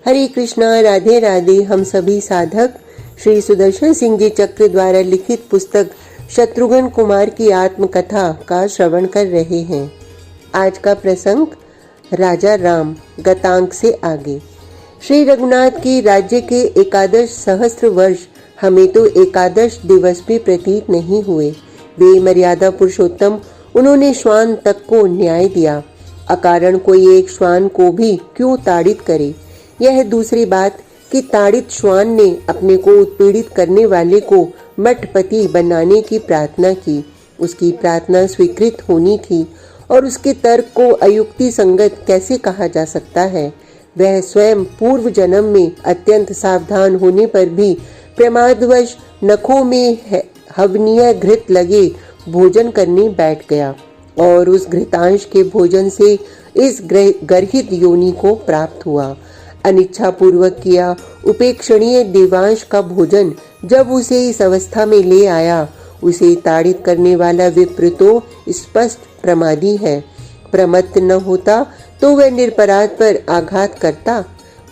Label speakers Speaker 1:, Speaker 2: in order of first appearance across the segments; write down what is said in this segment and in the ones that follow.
Speaker 1: हरे कृष्णा, राधे राधे। हम सभी साधक श्री सुदर्शन सिंह जी चक्र द्वारा लिखित पुस्तक शत्रुघ्न कुमार की आत्मकथा का श्रवण कर रहे हैं। आज का प्रसंग राजा राम गतांक से आगे। श्री रघुनाथ के राज्य के एकादश सहस्त्र वर्ष हमें तो एकादश दिवस भी प्रतीत नहीं हुए। वे मर्यादा पुरुषोत्तम, उन्होंने श्वान तक को न्याय दिया। अकारण कोई एक श्वान को भी क्यों ताड़ित करे। यह दूसरी बात कि ताड़ित श्वान ने अपने को उत्पीड़ित करने वाले को मठपति बनाने की प्रार्थना की। उसकी प्रार्थना स्वीकृत होनी थी और उसके तर्क को अयुक्ति संगत कैसे कहा जा सकता है। वह स्वयं पूर्व जन्म में अत्यंत सावधान होने पर भी प्रमादवश नखों में हवनीय घृत लगे भोजन करने बैठ गया और उस घृतांश के भोजन से इस गर्हित योनि को प्राप्त हुआ। अनिच्छा पूर्वक किया उपेक्षणीय देवांश का भोजन जब उसे इस अवस्था में ले आया, उसे ताड़ित करने वाला विप्र तो स्पष्ट प्रमादी है। प्रमत्त न होता तो वह निरपराध पर आघात करता।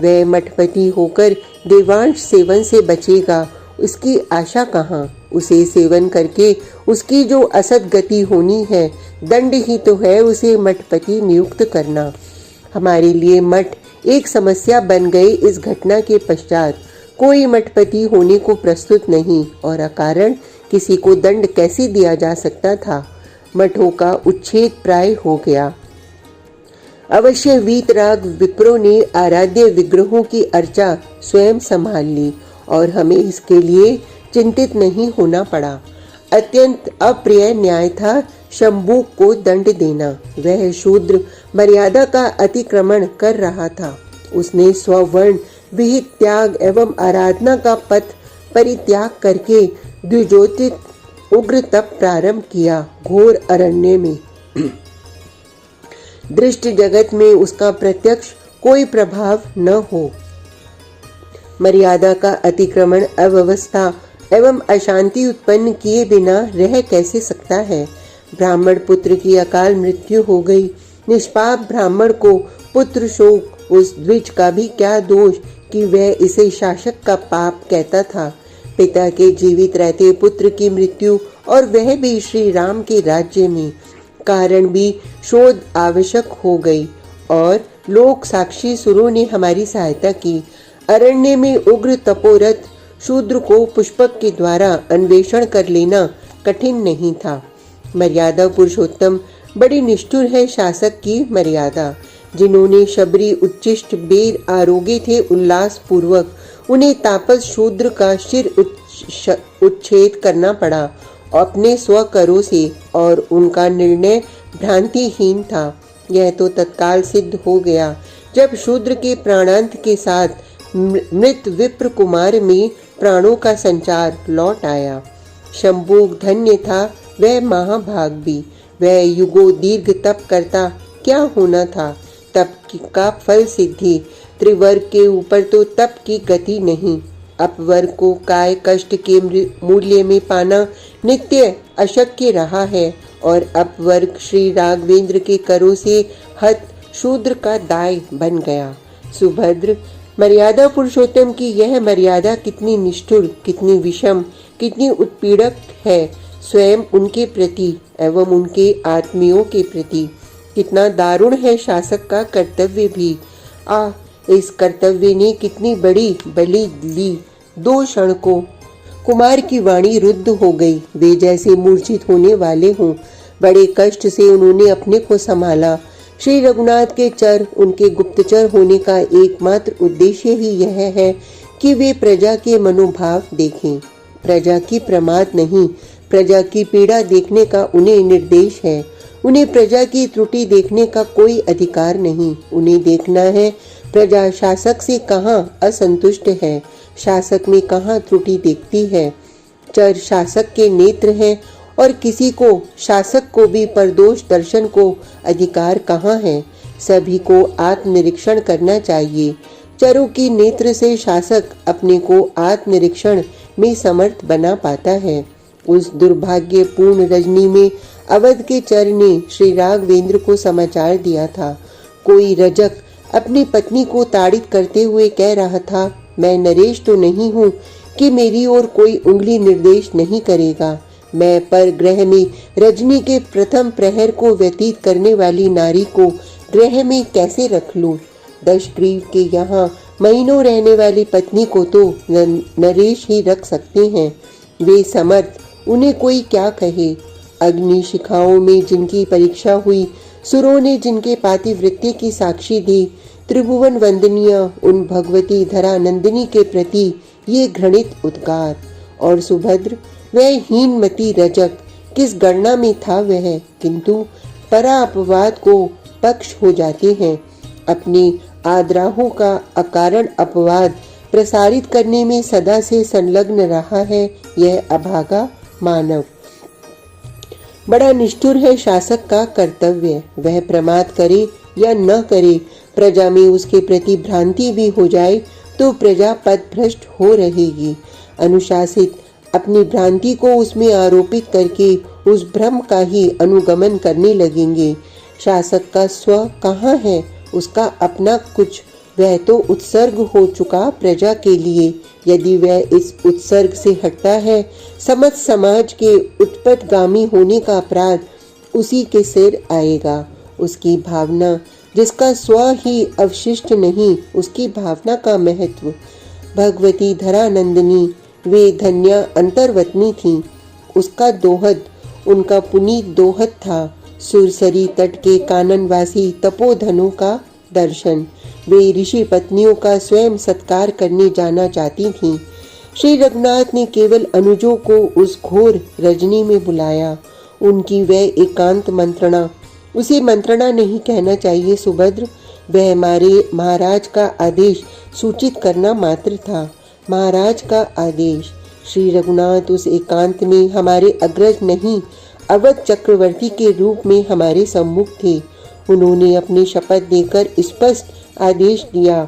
Speaker 1: वह मठपति होकर देवांश सेवन से बचेगा, उसकी आशा कहाँ। उसे सेवन करके उसकी जो असद गति होनी है, दंड ही तो है उसे मठपति नियुक्त करना। हमारे लिए मठ एक समस्या बन गए। इस घटना के पश्चात कोई मठपति होने को प्रस्तुत नहीं और अकारण किसी को दंड कैसे दिया जा सकता था। मठों का उच्छेद प्राय हो गया। अवश्य वीतराग विप्रों ने आराध्य विग्रहों की अर्चा स्वयं संभाल ली और हमें इसके लिए चिंतित नहीं होना पड़ा। अत्यंत अप्रिय न्याय था शंभुक को दंड देना। वह शूद्र मर्यादा का अतिक्रमण कर रहा था। उसने स्ववर्ण विहित त्याग एवं आराधना का पथ परित्याग करके द्विजोतित उग्र तप प्रारंभ किया। घोर अरण्य में दृष्ट जगत में उसका प्रत्यक्ष कोई प्रभाव न हो। मर्यादा का अतिक्रमण अव्यवस्था एवं अशांति उत्पन्न किए बिना रह कैसे सकता है। ब्राह्मण पुत्र की अकाल मृत्यु हो गई। निष्पाप ब्राह्मण को पुत्र शोक, उस द्विज का भी क्या दोष कि वह इसे शासक का पाप कहता था। पिता के जीवित रहते पुत्र की मृत्यु और वह भी श्री राम के राज्य में, कारण भी शोध आवश्यक हो गई और लोक साक्षी सुरों ने हमारी सहायता की। अरण्य में उग्र तपोरथ शूद्र को पुष्पक के द्वारा अन्वेषण कर लेना कठिन नहीं था। मर्यादा पुरुषोत्तम, बड़ी निष्ठुर है शासक की मर्यादा। जिन्होंने शबरी उच्चिष्ट बेर आरोगे थे उल्लास पूर्वक, उन्हें तापस शूद्र का शिर उच्छेद करना पड़ा अपने स्वकरों से और उनका निर्णय भ्रांतिहीन था। यह तो तत्काल सिद्ध हो गया जब शूद्र के प्राणांत के साथ मृत विप्र कुमार में प्राणों का संचार लौट आया। शंभुक धन्य था वह महाभाग भी। वह युगों दीर्घ तप करता क्या होना था। तप का फल सिद्धि। त्रिवर्ग के ऊपर तो तप की गति नहीं। अपवर्ग को काय कष्ट के मूल्य में पाना नित्य अशक्य रहा है और अपवर्ग श्री राघवेंद्र के करों से हत शूद्र का दाय बन गया। सुभद्र, मर्यादा पुरुषोत्तम की यह मर्यादा कितनी निष्ठुर, कितनी विषम, कितनी उत्पीड़क है स्वयं उनके प्रति एवं उनके आत्मियों के प्रति। कितना दारुण है शासक का कर्तव्य भी। इस कर्तव्य ने कितनी बड़ी बलि ली। 2 क्षण को कुमार की वाणी रुद्ध हो गई। वे जैसे मूर्छित होने वाले हों। बड़े कष्ट से उन्होंने अपने को संभाला। श्री रघुनाथ के चर, उनके गुप्तचर होने का एकमात्र उद्देश्य ही यह है कि वे प्रजा के मनोभाव देखें। प्रजा की प्रमाद नहीं, प्रजा की पीड़ा देखने का उन्हें निर्देश है। उन्हें प्रजा की त्रुटि देखने का कोई अधिकार नहीं। उन्हें देखना है प्रजा शासक से कहाँ असंतुष्ट है, शासक में कहाँ त्रुटि देखती है। चर शासक के नेत्र हैं और किसी को, शासक को भी परदोष दर्शन को अधिकार कहाँ है। सभी को आत्मनिरीक्षण करना चाहिए। चरों की नेत्र से शासक अपने को आत्मनिरीक्षण में समर्थ बना पाता है। उस दुर्भाग्यपूर्ण रजनी में अवध के चर ने श्री राघवेंद्र को समाचार दिया था। कोई रजक अपनी पत्नी को ताड़ित करते हुए कह रहा था, मैं नरेश तो नहीं हूँ कि मेरी ओर कोई उंगली निर्देश नहीं करेगा। मैं पर ग्रह में रजनी के प्रथम प्रहर को व्यतीत करने वाली नारी को ग्रह में कैसे रख लूं? दशग्रीव के यहाँ महीनों रहने वाली पत्नी को तो नरेश ही रख सकते हैं। वे समर्थ, उन्हें कोई क्या कहे। अग्नि शिखाओं में जिनकी परीक्षा हुई, सुरों ने जिनके पातिव्रत्य की साक्षी दी, त्रिभुवन वंदनीय उन भगवती धरानंदिनी के प्रति ये घृणित उद्गार। और सुभद्र, वह हीनमती रजक किस गणना में था वह, किंतु परा अपवाद को पक्ष हो जाते हैं। अपने आद्राहों का अकारण अपवाद प्रसारित करने में सदा से संलग्न रहा है यह अभागा मानव। बड़ा निष्ठुर है शासक का कर्तव्य। वह प्रमाद करे या न करे, प्रजा में उसके प्रति भ्रांति भी हो जाए तो प्रजा पथभ्रष्ट हो रहेगी। अनुशासित अपनी भ्रांति को उसमें आरोपित करके उस भ्रम का ही अनुगमन करने लगेंगे। शासक का स्व कहाँ है, उसका अपना कुछ, वह तो उत्सर्ग हो चुका प्रजा के लिए। यदि वह इस उत्सर्ग से हटता है, समस्त समाज के उत्पत्तिगामी होने का अपराध उसी के सिर आएगा। उसकी भावना, जिसका स्व ही अवशिष्ट नहीं, उसकी भावना का महत्व। भगवती धरानंदिनी वे धन्या अंतर्वतनी थीं। उसका दोहद उनका पुनीत दोहद था। सुरसरी तट के काननवासी तपोधनों का दर्शन। वे ऋषि पत्नियों का स्वयं सत्कार करने जाना चाहती थीं। श्री रघुनाथ ने केवल अनुजों को उस घोर रजनी में बुलाया। उनकी वह एकांत मंत्रणा, उसे मंत्रणा नहीं कहना चाहिए सुभद्र, वह हमारे महाराज का आदेश सूचित करना मात्र था। महाराज का आदेश। श्री रघुनाथ उस एकांत में हमारे अग्रज नहीं, अवध चक्रवर्ती के रूप में हमारे सम्मुख थे। उन्होंने अपनी शपथ देकर स्पष्ट आदेश दिया,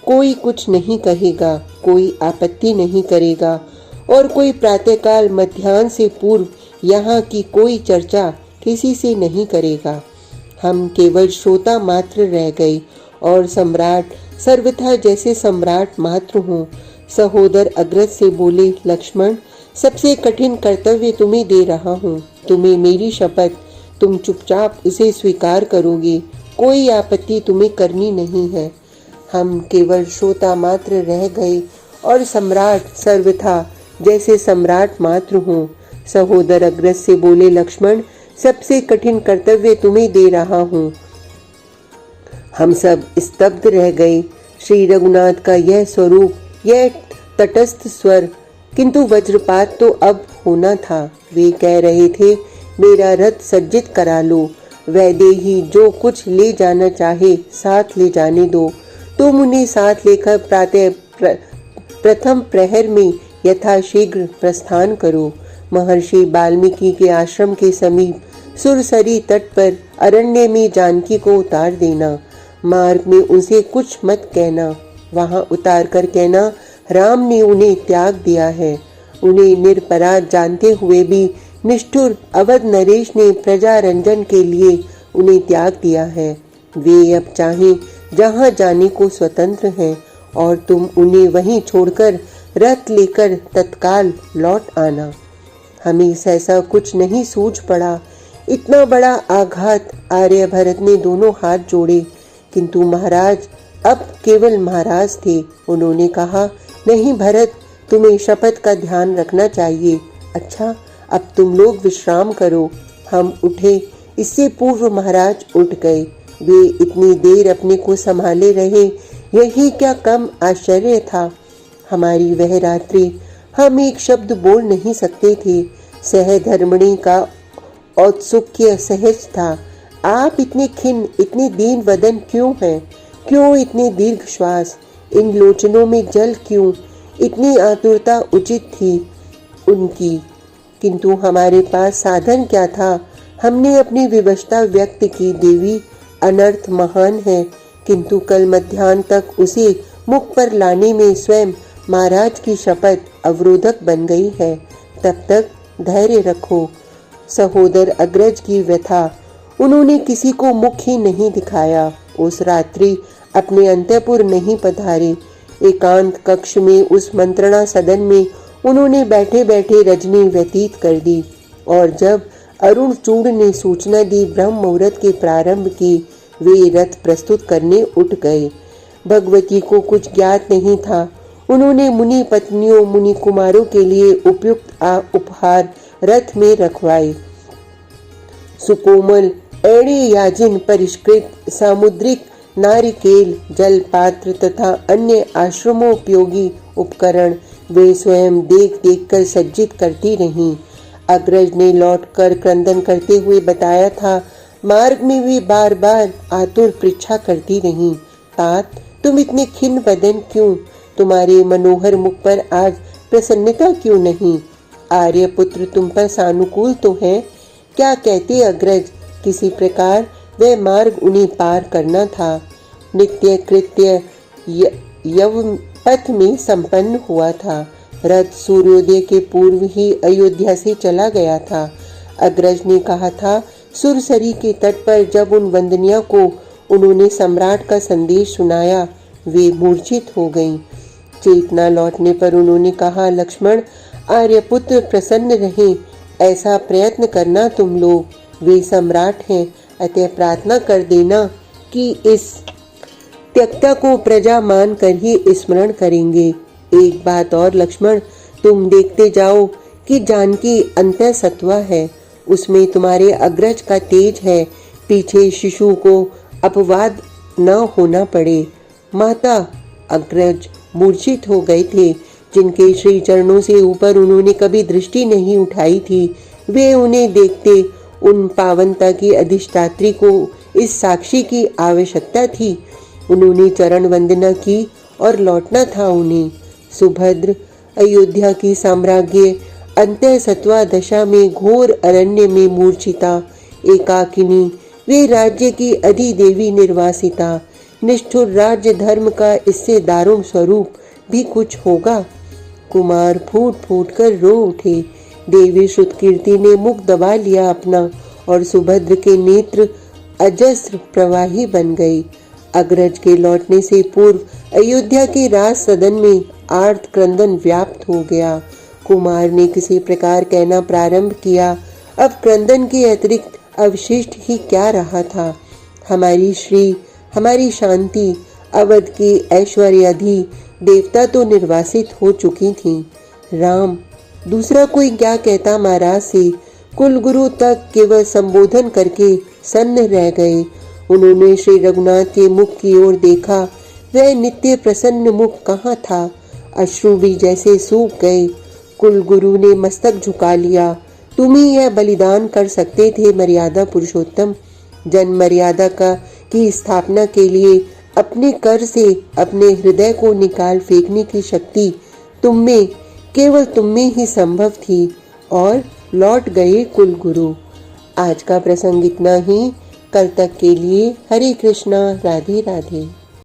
Speaker 1: कोई कुछ नहीं कहेगा, कोई आपत्ति नहीं करेगा और कोई प्रातःकाल मध्याह्न से पूर्व यहाँ की कोई चर्चा किसी से नहीं करेगा। हम केवल श्रोता मात्र रह गए और सम्राट सर्वथा जैसे सम्राट मात्र हों। सहोदर अग्रज से बोले, लक्ष्मण, सबसे कठिन कर्तव्य तुम्हें दे रहा हूँ, तुम्हें मेरी शपथ, तुम चुपचाप इसे स्वीकार करोगे, कोई आपत्ति तुम्हें करनी नहीं है। हम केवल श्रोता मात्र रह गए और सम्राट सर्वथा जैसे सम्राट मात्र हों। सहोदर अग्रज से बोले, लक्ष्मण, सबसे कठिन कर्तव्य तुम्हें दे रहा हूँ। हम सब स्तब्ध रह गए। श्री रघुनाथ का यह स्वरूप, यह तटस्थ स्वर, किंतु वज्रपात तो अब होना था। वे कह रहे थे, मेरा रथ सज्जित करा लो, वैदेही जो कुछ ले जाना चाहे साथ ले जाने दो। तुम उन्हें साथ लेकर प्रथम प्रहर में यथाशीघ्र प्रस्थान करो। महर्षि वाल्मीकि के आश्रम के समीप सुरसरी तट पर अरण्य में जानकी को उतार देना। मार्ग में उनसे कुछ मत कहना। वहां उतार कर कहना, राम ने उन्हें त्याग दिया है। उन्हें निरपराध जानते हुए भी निष्ठुर अवध नरेश ने प्रजा रंजन के लिए उन्हें त्याग दिया है। वे अब चाहे जहां जाने को स्वतंत्र हैं और तुम उन्हें वहीं छोड़कर रथ लेकर तत्काल लौट आना। हमें सहसा कुछ नहीं सूझ पड़ा। इतना बड़ा आघात। आर्य भरत ने दोनों हाथ जोड़े, किंतु महाराज अब केवल महाराज थे। उन्होंने कहा, नहीं भरत, तुम्हें शपथ का ध्यान रखना चाहिए। अच्छा, अब तुम लोग विश्राम करो। हम उठे। इससे पूर्व महाराज उठ गए। वे इतनी देर अपने को संभाले रहे, यही क्या कम आश्चर्य था। हमारी वह रात्रि हम एक शब्द बोल नहीं सकते थे। सहधर्मिणी का औत्सुक्य सहज था। आप इतने खिन्न, इतने दीन वदन क्यों हैं? क्यों इतने दीर्घ श्वास? इन लोचनों में जल क्यों? इतनी आतुरता उचित थी उनकी, किंतु हमारे पास साधन क्या था? हमने अपनी विवशता व्यक्त की। देवी, अनर्थ महान है, किंतु कल मध्याह्न तक उसे मुख पर लाने में स्वयं महाराज की शपथ अवरोधक बन गई है। तब तक धैर्य रखो। सहोदर अग्रज की व्यथा। उन्होंने किसी को मुख ही नहीं दिखाया। उस रात्रि अपने अंतःपुर नहीं पधारे। एकांत कक्ष में उस मंत्रणा सदन में उन्होंने बैठे बैठे रजनी व्यतीत कर दी, और जब अरुण चूड़ ने सूचना दी ब्रह्म मुहूर्त के प्रारंभ की, वे रथ प्रस्तुत करने उठ गए। भगवती को कुछ ज्ञात नहीं था। उन्होंने मुनि पत्नियों मुनि कुमारों के लिए उपयुक्त उपहार रथ में रखवाए। सुकोमल एड़े याजिन परिष्कृत सामुद्रिक नारिकेल जल पात्र तथा अन्य आश्रमोपयोगी उपकरण वे स्वयं देख देख कर सज्जित करती रहीं। अग्रज ने लौटकर क्रंदन करते हुए बताया था, मार्ग में वे बार बार आतुर पृच्छा करती रहीं, तात तुम इतने खिन्न बदन क्यों? तुम्हारे मनोहर मुख पर आज प्रसन्नता क्यों नहीं? आर्यपुत्र तुम पर सानुकूल तो है। क्या कहते अग्रज? किसी प्रकार वह मार्ग उन्हें पार करना था। नित्य कृत्य यव पथ में संपन्न हुआ था। रथ सूर्योदय के पूर्व ही अयोध्या से चला गया था। अग्रज ने कहा था, सुरसरी के तट पर जब उन वंदनिया को उन्होंने सम्राट का संदेश सुनाया, वे मूर्छित हो गईं। चेतना लौटने पर उन्होंने कहा, लक्ष्मण आर्यपुत्र प्रसन्न रहें, ऐसा प्रयत्न करना तुम लोग, वे सम्राट हैं, अतः प्रार्थना कर देना कि इस त्यक्ता को प्रजा मान कर ही स्मरण करेंगे। एक बात और लक्ष्मण, तुम देखते जाओ कि जानकी अंतः सत्वा है, उसमें तुम्हारे अग्रज का तेज है, पीछे शिशु को अपवाद न होना पड़े। माता अग्रज मूर्छित हो गए थे, जिनके श्री चरणों से ऊपर उन्होंने कभी दृष्टि नहीं उठाई थी। वे उन्हें देखते उन पावनता की अधिष्ठात्री को इस साक्षी की आवश्यकता थी। उन्होंने चरण वंदना की और लौटना था उन्हें। सुभद्र अयोध्या की साम्राज्य अंतः सत्वा दशा में घोर अरण्य में मूर्छिता एकाकिनी, वे राज्य की अधिदेवी निर्वासिता। निष्ठुर राज्य धर्म का इससे दारुण स्वरूप भी कुछ होगा। कुमार फूट फूट कर रो उठे। देवी श्रुतकीर्ति ने मुख दबा लिया अपना, और सुभद्र के नेत्र अजस्र प्रवाही बन गई। अग्रज के लौटने से पूर्व अयोध्या के राज सदन में आर्त क्रंदन व्याप्त हो गया। कुमार ने किसी प्रकार कहना प्रारंभ किया, अब क्रंदन के अतिरिक्त अवशिष्ट ही क्या रहा था। हमारी श्री, हमारी शांति, अवध की ऐश्वर्याधि देवता तो निर्वासित हो चुकी थीं। राम, दूसरा कोई क्या कहता महाराज से। कुलगुरु तक केवल संबोधन करके सन्न रह गए। उन्होंने श्री रघुनाथ के मुख की ओर देखा, वह नित्य प्रसन्न मुख कहाँ था। अश्रु भी जैसे सूख गए। कुलगुरु ने मस्तक झुका लिया। तुम ही यह बलिदान कर सकते थे मर्यादा पुरुषोत्तम। जन मर्यादा की स्थापना के लिए अपने कर से अपने हृदय को निकाल फेंकने की शक्ति तुम में, केवल तुम में ही संभव थी। और लौट गए कुलगुरु। आज का प्रसंग इतना ही। कल तक के लिए हरे कृष्णा, राधे राधे।